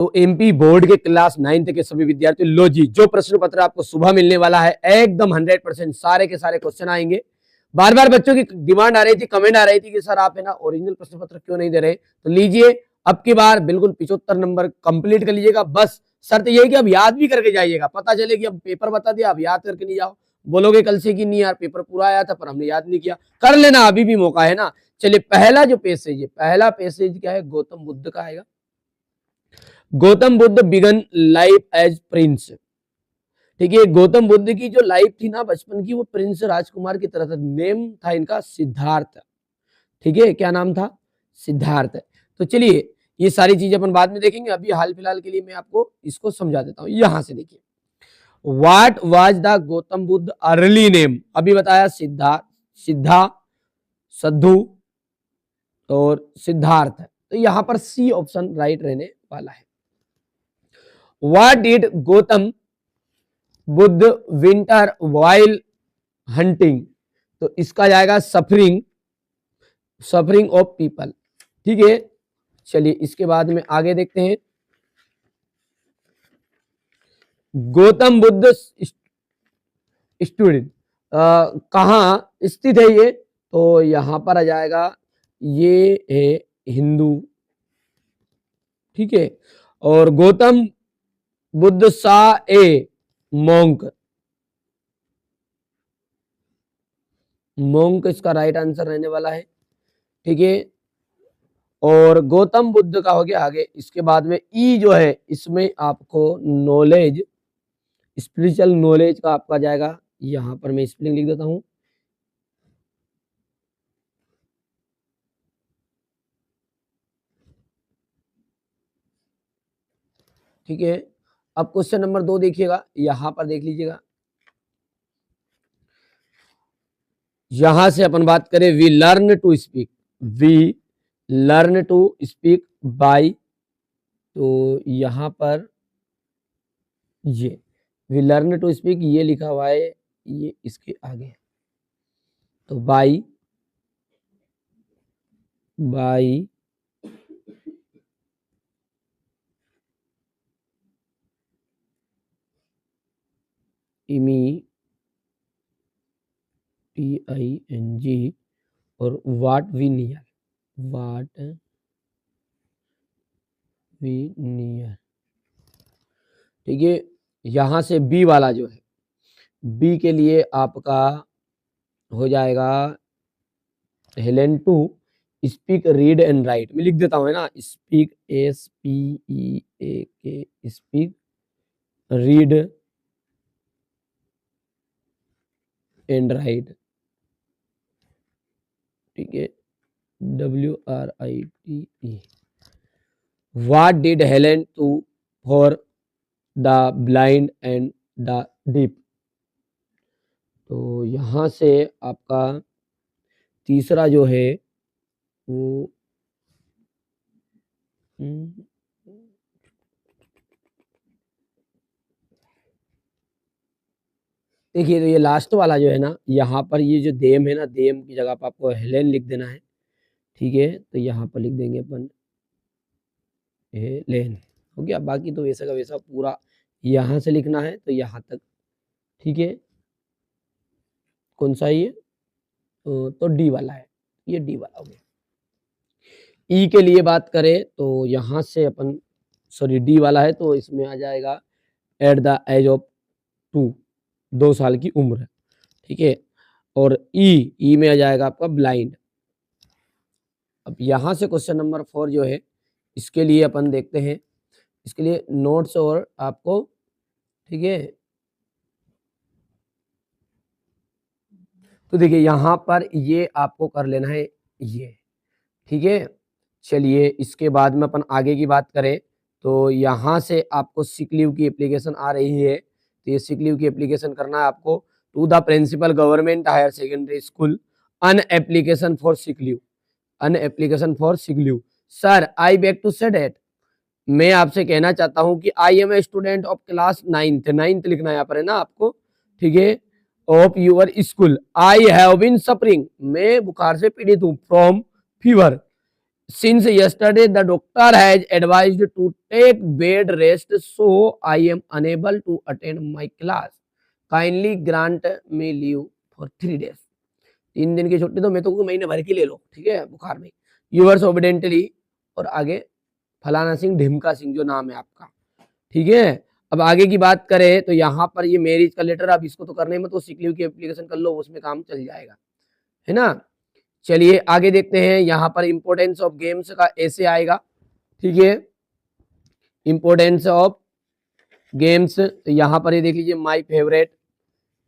तो MP board के class 9th के सभी विद्यार्थी लो जी, जो प्रश्न पत्र आपको सुबह मिलने वाला है एकदम 100% सारे के सारे क्वेश्चन आएंगे। बार बार बच्चों की डिमांड आ रही थी, कमेंट आ रही थी कि सर आप है ना ओरिजिनल प्रश्न पत्र क्यों नहीं दे रहे, तो लीजिए अब की बार बिल्कुल 75 नंबर कंप्लीट कर लीजिएगा। बस शर्त यही कि अब याद भी करके जाइएगा, पता चले कि अब पेपर बता दिया अब याद करके नहीं जाओ, बोलोगे कल से कि नहीं यार पेपर पूरा आया था पर हमने याद नहीं किया, कर लेना अभी भी मौका है ना। चलिए पहला जो पैसेज है, पहला पैसेज क्या है, गौतम बुद्ध का आएगा। Gautam Buddha began life as prince. ठीक है, गौतम बुद्ध की जो लाइफ थी ना बचपन की, वो प्रिंस राजकुमार की तरह था। नेम था इनका सिद्धार्थ। ठीक है, क्या नाम था, सिद्धार्थ। तो चलिए ये सारी चीजें अपन बाद में देखेंगे, अभी हाल फिलहाल के लिए मैं आपको इसको समझा देता हूं। यहां से देखिए, what was the Gautam Buddha early name, अभी बताया सिद्धा, सद्धु और सिद्धार्थ। तो यहां पर सी ऑप्शन राइट रहने वाला है। What did Gautam Buddha winter while hunting, तो इसका जाएगा सफरिंग ऑफ पीपल। ठीक है, चलिए इसके बाद में आगे देखते हैं। गौतम बुद्ध स्टूडेंट कहाँ स्थित है ये, तो यहां पर आ जाएगा, ये है हिंदू। ठीक है, और गौतम बुद्ध सा ए मोंक इसका राइट आंसर रहने वाला है। ठीक है, और गौतम बुद्ध का हो गया आगे। इसके बाद में ई जो है इसमें आपको नॉलेज, स्पिरिचुअल नॉलेज का आपका जाएगा। यहां पर मैं स्पेलिंग लिख देता हूं। ठीक है, अब क्वेश्चन नंबर 2 देखिएगा, यहां पर देख लीजिएगा। यहां से अपन बात करें, we learn to speak by, तो यहां पर ये वी लर्न टू स्पीक ये लिखा हुआ है, ये इसके आगे, तो बाय TING और वाट वी नियर, ठीक है, यहां से बी वाला जो है, बी के लिए आपका हो जाएगा Helen to speak read and write, मैं लिख देता हूं है ना, speak SPEAK, speak read and write. ठीक है, WRITE। What did Helen do for the blind and the deaf, तो यहां से आपका तीसरा जो है वो देखिए, तो ये लास्ट वाला जो है ना, यहाँ पर ये जो देम है ना, देम की जगह पर आपको हेलेन लिख देना है। ठीक है, तो यहाँ पर लिख देंगे अपन हेलेन, हो गया। बाकी तो वैसा का वैसा पूरा यहाँ से लिखना है तो यहाँ तक। ठीक है, कौन सा ये, तो डी वाला है, ये डी वाला हो गया। ई के लिए बात करें तो यहाँ से अपन, सॉरी डी वाला है तो इसमें आ जाएगा एट द एज ऑफ 2 साल की उम्र। ठीक है, और ई में आ जाएगा आपका ब्लाइंड। अब यहां से क्वेश्चन नंबर 4 जो है, इसके लिए अपन देखते हैं, इसके लिए नोट्स और आपको, ठीक है, तो देखिए यहां पर ये आपको कर लेना है ये। ठीक है, चलिए इसके बाद में अपन आगे की बात करें तो यहां से आपको सिक लीव की एप्लीकेशन आ रही है, तो ये सिक लीव की एप्लीकेशन करना है आपको to the principal government higher secondary school an application for sick leave. Sir I beg to say that, मैं आपसे कहना चाहता हूं कि I am a student of class 9th लिखना है यहाँ पर है ना आपको। ठीक है, of your school I have been suffering, मैं बुखार से पीड़ित हूँ, from fever Since yesterday the doctor has advised to take bed rest, so I am unable to attend my class. Kindly grant me leave for 3 days. 3 दिन की छुट्टी तो मैं तो महीने भर की ले लो, ठीक है, बुखार में। यूवर्स ओबिडेंटली, और आगे फलाना सिंह ढिमका सिंह जो नाम है आपका, ठीक है। अब आगे की बात करें तो यहाँ पर ये मैरिज का लेटर, अब इसको तो करने में तो सिक लीव की एप्लीकेशन कर लो, उसमें काम चल जाएगा, है ना। चलिए आगे देखते हैं, यहाँ पर इंपोर्टेंस ऑफ गेम्स का ऐसे आएगा, ठीक है। इंपोर्टेंस ऑफ गेम्स, तो यहाँ पर ये देख लीजिए माय फेवरेट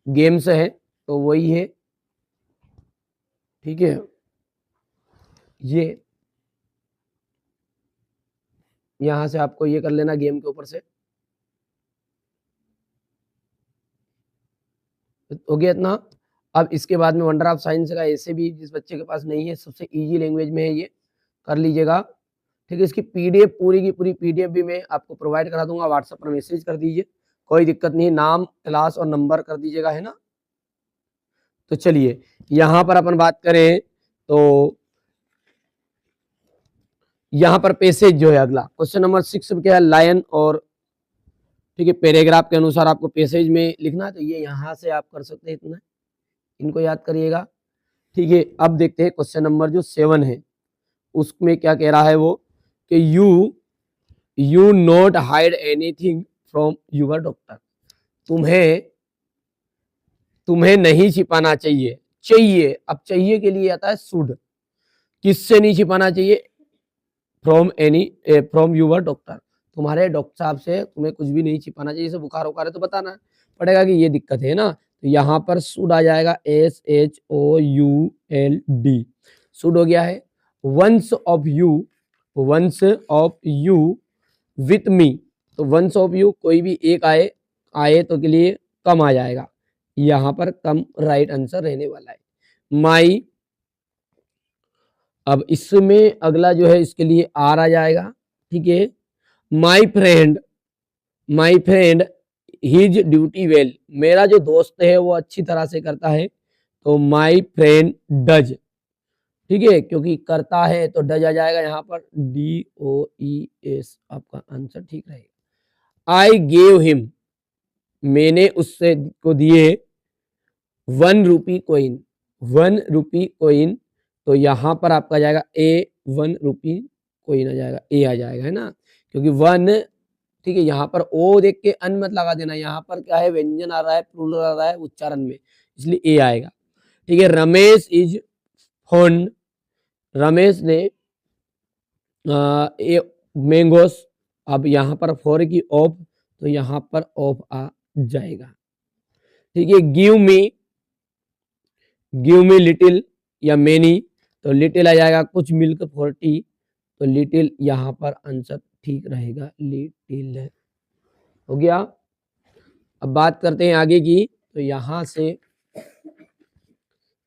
गेम्स है, तो वही है, ठीक है। ये यहां से आपको ये कर लेना गेम के ऊपर से, हो गया इतना। अब इसके बाद में वंडर ऑफ साइंस का ऐसे भी जिस बच्चे के पास नहीं है, सबसे इजी लैंग्वेज में है, ये कर लीजिएगा, ठीक है। इसकी पीडीएफ पूरी की पूरी पीडीएफ भी मैं आपको प्रोवाइड करा दूंगा, व्हाट्सएप पर मैसेज कर दीजिए, कोई दिक्कत नहीं, नाम क्लास और नंबर कर दीजिएगा, है ना। तो चलिए यहाँ पर अपन बात करें तो यहाँ पर पैसेज जो है अगला क्वेश्चन नंबर 6 क्या है, लायन, और ठीक है पैराग्राफ के अनुसार आपको पैसेज में लिखना है, तो ये यहाँ से आप कर सकते हैं, इतना इनको याद करिएगा, ठीक है। अब देखते हैं क्वेश्चन नंबर जो 7 है, उसमें क्या कह रहा है वो, कि you not hide anything from your doctor, तुम्हें नहीं छिपाना चाहिए, चाहिए, अब चाहिए के लिए आता है शुड, किससे नहीं छिपाना चाहिए, फ्रॉम यूर डॉक्टर, तुम्हारे डॉक्टर साहब से तुम्हें कुछ भी नहीं छिपाना चाहिए, जैसे बुखार उखार है तो बताना पड़ेगा कि ये दिक्कत है ना, तो यहाँ पर शुड आ जाएगा, SHOULD, शुड हो गया है। Once of you with me, तो वंस ऑफ यू कोई भी एक आए तो के लिए कम आ जाएगा, यहाँ पर कम राइट आंसर रहने वाला है। माई, अब इसमें अगला जो है इसके लिए आर आ जाएगा, ठीक है। My friend his duty well, मेरा जो दोस्त है वो अच्छी तरह से करता है, तो माई फ्रेंड डज, ठीक है, क्योंकि करता है तो डज आ जाएगा, यहाँ पर DOES आपका आंसर ठीक रहेगा। आई गेव हिम, मैंने उससे को दिए 1 रुपी कोइन, 1 रुपी कोइन, तो यहाँ पर आपका आ जाएगा A 1 रुपी कोइन आ जाएगा, ए आ जाएगा, है ना, क्योंकि 1, ठीक है। यहाँ पर ओ देख के अन मत लगा देना, यहाँ पर क्या है व्यंजन आ रहा है, प्लूरल आ रहा है उच्चारण में, इसलिए ए आएगा, ठीक है। रमेश इज फॉन्ड, रमेश ने मैंगोस, अब यहाँ पर फॉर की ऑफ, तो यहाँ पर ऑफ आ जाएगा, ठीक है। गिव मी लिटिल या मेनी, तो लिटिल आ जाएगा, कुछ मिल्क फॉर टी, तो लिटिल यहाँ पर आंसर ठीक रहेगा, लिटिल हो गया। अब बात करते हैं आगे की, तो यहां से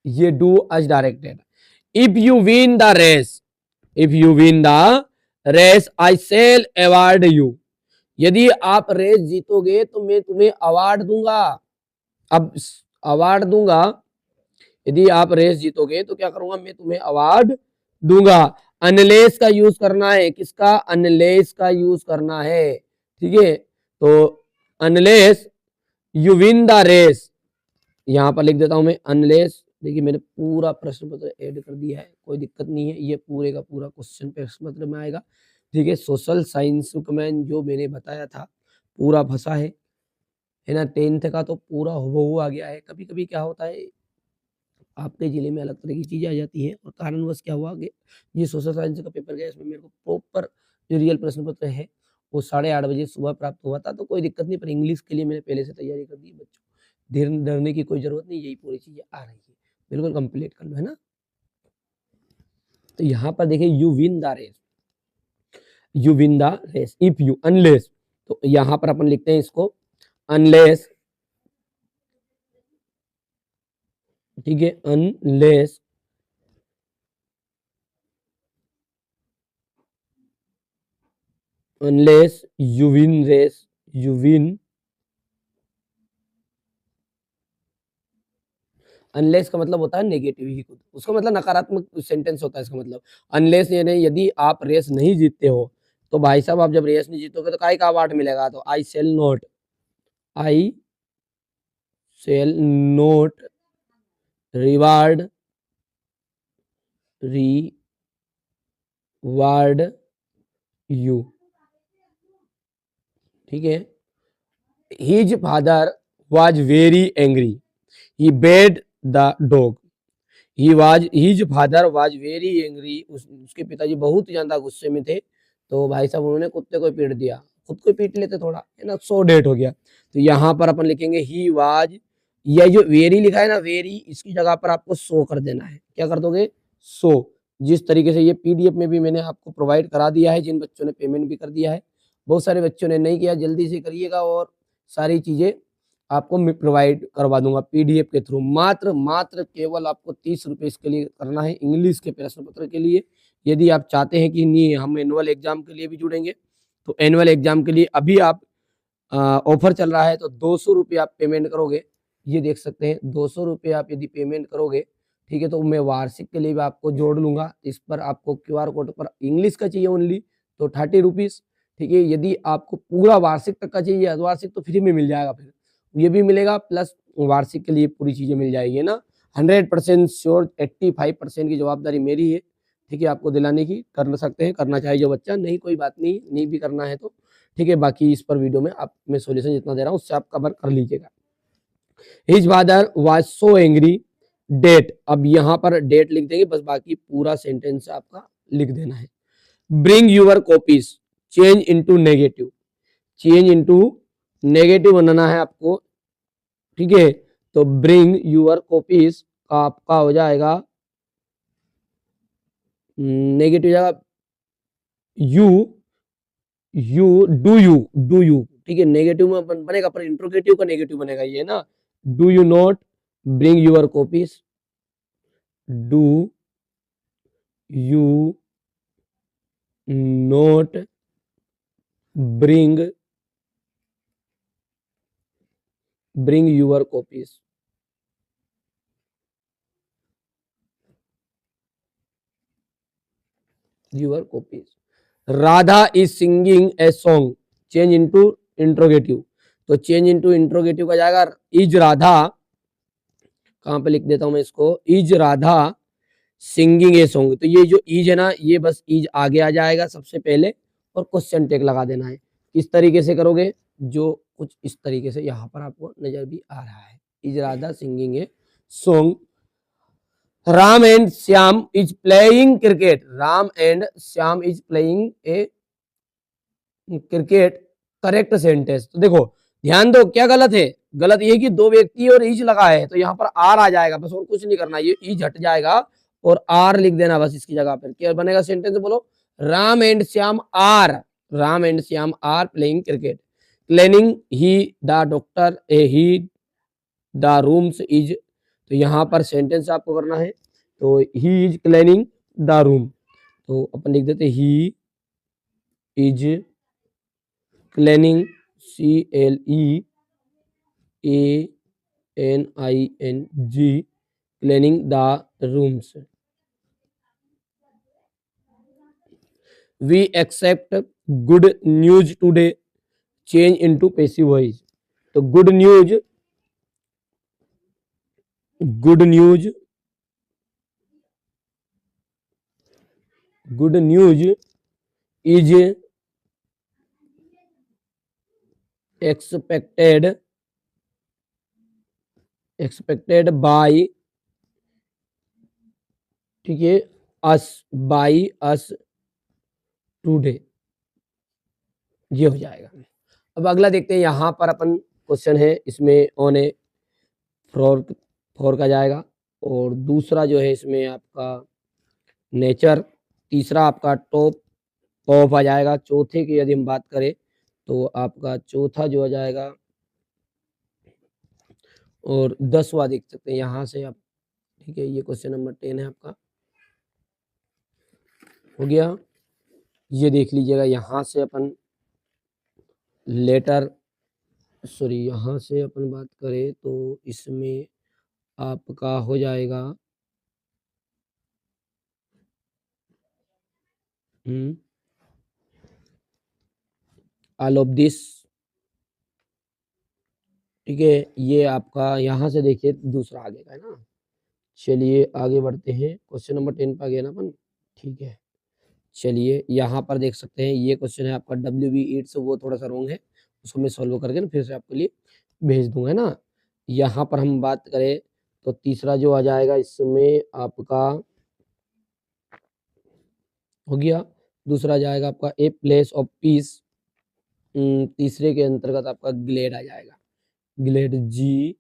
ये do as directed, if you win the race I shall award you, यदि आप रेस जीतोगे तो मैं तुम्हें अवार्ड दूंगा। अब अवार्ड दूंगा, यदि आप रेस जीतोगे तो क्या करूंगा, मैं तुम्हें अवार्ड दूंगा। अनलेस का यूज करना है, किसका, अनलेस का यूज करना है, ठीक है। तो unless you win the race, यहाँ पर लिख देता हूं मैं अनलेस, देखिए मैंने पूरा प्रश्न पत्र ऐड कर दिया है, कोई दिक्कत नहीं है, ये पूरे का पूरा क्वेश्चन प्रश्न पत्र में आएगा, ठीक है। सोशल साइंस में जो मैंने बताया था पूरा फंसा है ना, 10th का तो पूरा हुबहू आ गया है। कभी कभी क्या होता है आपके जिले में अलग तरह की चीजें आ जाती हैं, और कारणवश क्या हुआ कि ये सोशल साइंस का पेपर गया, इसमें मेरे को प्रॉपर जो रियल प्रश्न पत्र है वो 8:30 बजे सुबह प्राप्त हुआ था, तो कोई दिक्कत नहीं, पर इंग्लिश के लिए मैंने पहले से तैयारी कर दी है बच्चों, डरने की कोई जरूरत नहीं, यही पूरी चीजें आ रही है, बिल्कुल कंप्लीट कर लो, है ना। तो यहाँ पर देखिए you win the race, if you, unless, तो यहाँ पर अपन लिखते हैं इसको अनलेस, ठीक है, unless you win race, unless का मतलब होता है नेगेटिव ही खुद, उसका मतलब नकारात्मक सेंटेंस होता है इसका मतलब। अनलेस यानी यदि आप रेस नहीं जीतते हो, तो भाई साहब आप जब रेस नहीं जीतोगे तो काय का अवार्ड मिलेगा, तो आई सेल नोट रिवार्ड यू, ठीक है। His father was very angry, he bed the dog, his father was very angry, उसके पिताजी बहुत ज्यादा गुस्से में थे, तो भाई साहब उन्होंने कुत्ते को पीट दिया, खुद को पीट लेते थोड़ा, है ना, सो डेट हो गया। तो यहाँ पर अपन लिखेंगे ही वाज, यह जो वेरी लिखा है ना, वेरी, इसकी जगह पर आपको सो कर देना है, क्या कर दोगे, सो। जिस तरीके से ये पीडीएफ में भी मैंने आपको प्रोवाइड करा दिया है, जिन बच्चों ने पेमेंट भी कर दिया है, बहुत सारे बच्चों ने नहीं किया, जल्दी से करिएगा और सारी चीजें आपको मैं प्रोवाइड करवा दूंगा पीडीएफ के थ्रू। मात्र केवल आपको 30 रुपए इसके लिए करना है, इंग्लिश के प्रश्न पत्र के लिए। यदि आप चाहते हैं कि नहीं हम एनुअल एग्जाम के लिए भी जुड़ेंगे, तो एनुअल एग्जाम के लिए अभी आप ऑफर चल रहा है, तो 200 रुपये आप पेमेंट करोगे, ये देख सकते हैं 200 रुपये आप यदि पेमेंट करोगे, ठीक है, तो मैं वार्षिक के लिए भी आपको जोड़ लूंगा। इस पर आपको क्यूआर कोड पर इंग्लिश का चाहिए ओनली, तो 30 रुपीज, ठीक है। यदि आपको पूरा वार्षिक तक का चाहिए, अर्धवार्षिक तो फ्री में मिल जाएगा, फिर ये भी मिलेगा, प्लस वार्षिक के लिए पूरी चीजें मिल जाएगी ना। 100% श्योर, 85% की जवाबदारी मेरी है, ठीक है, आपको दिलाने की। कर सकते हैं, करना चाहिए जो बच्चा, नहीं कोई बात नहीं, नहीं भी करना है तो ठीक है, बाकी इस पर वीडियो में आप मैं सॉल्यूशन जितना दे रहा हूँ उससे आप कवर कर लीजिएगा। His father was so angry that, अब यहाँ पर डेट लिख देंगे बस, बाकी पूरा सेंटेंस आपका लिख देना है। Bring your copies, change into negative, change into negative बनाना है आपको, ठीक है। तो ब्रिंग यूर कॉपीज का आपका हो जाएगा नेगेटिव जगह डू यू, ठीक है, नेगेटिव में बनेगा पर इंट्रोगेटिव का नेगेटिव बनेगा ये ना। Do you not bring your copies, do you not bring your copies, Radha is singing a song, change into interrogative, तो चेंज इनटू इंट्रोगेटिव का जाएगा इज राधा, कहां पे लिख देता हूं मैं इसको, is Radha singing a song, तो ये जो इज है ना, ये बस इज आगे आ जाएगा सबसे पहले और क्वेश्चन टैग लगा देना है। किस तरीके से करोगे, जो कुछ इस तरीके से यहाँ पर आपको नजर भी आ रहा है, is Radha singing a song, Ram and Shyam is playing cricket, Ram and Shyam is playing a cricket, correct sentence. तो देखो ध्यान दो क्या गलत है, गलत ये कि दो व्यक्ति और इज लगा है, तो यहाँ पर आर आ जाएगा बस, और कुछ नहीं करना, ये इज हट जाएगा और आर लिख देना बस इसकी जगह पर। क्या बनेगा सेंटेंस बोलो, Ram and Shyam are, Ram and Shyam are playing cricket, cleaning he the doctor a he the rooms is, तो यहाँ पर सेंटेंस आपको करना है, तो he is cleaning the room, तो अपन लिख देते he is cleaning, CLEANING, cleaning the rooms. We accept good news today, change into passive voice, तो good news is expected by, ठीक है, बाय अस टुडे, ये हो जाएगा। अब अगला देखते हैं, यहाँ पर अपन क्वेश्चन है, इसमें ऑन ए फ्लोर का जाएगा, और दूसरा जो है इसमें आपका नेचर, तीसरा आपका टॉप ऑफ आ जाएगा। चौथे की यदि हम बात करें तो आपका चौथा जो आ जाएगा, और 10वां देख सकते हैं यहाँ से आप, ठीक है, ये क्वेश्चन नंबर 10 है आपका, हो गया। ये देख लीजिएगा, यहाँ से अपन लेटर, सॉरी, यहाँ से अपन बात करें तो इसमें आपका हो जाएगा ऑल ऑफ दिस। ठीक है, ये आपका यहाँ से देखिए दूसरा आगे का है ना। चलिए आगे बढ़ते हैं, क्वेश्चन नंबर 10 पर गए ना अपन। ठीक है, चलिए यहाँ पर देख सकते हैं ये क्वेश्चन है आपका WB8 से, वो थोड़ा सा रॉन्ग है, उसको मैं सॉल्व करके ना फिर से आपके लिए भेज दूंगा, है ना। यहाँ पर हम बात करें तो तीसरा जो आ जाएगा इसमें आपका हो गया, दूसरा जाएगा आपका ए प्लेस ऑफ पीस, तीसरे के अंतर्गत आपका ग्लेड आ जाएगा, ग्लेड GLADE।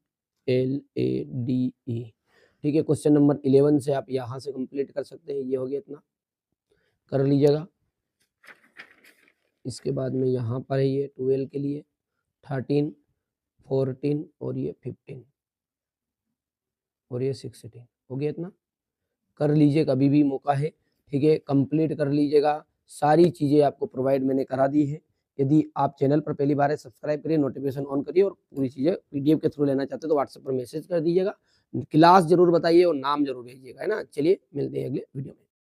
ठीक है, क्वेश्चन नंबर 11 से आप यहाँ से कंप्लीट कर सकते हैं, ये हो गया, इतना कर लीजिएगा। इसके बाद में यहाँ पर है ये 12 के लिए 13, 14 और ये 15 और ये 16 हो गया, इतना कर लीजिए, कभी भी मौका है। ठीक है, कंप्लीट कर लीजिएगा, सारी चीज़ें आपको प्रोवाइड मैंने करा दी है। यदि आप चैनल पर पहली बार है, सब्सक्राइब करिए, नोटिफिकेशन ऑन करिए, और पूरी चीज़ें PDF के थ्रू लेना चाहते हो तो व्हाट्सएप पर मैसेज कर दीजिएगा, क्लास जरूर बताइए और नाम जरूर भेजिएगा, है ना। चलिए मिलते हैं अगले वीडियो में।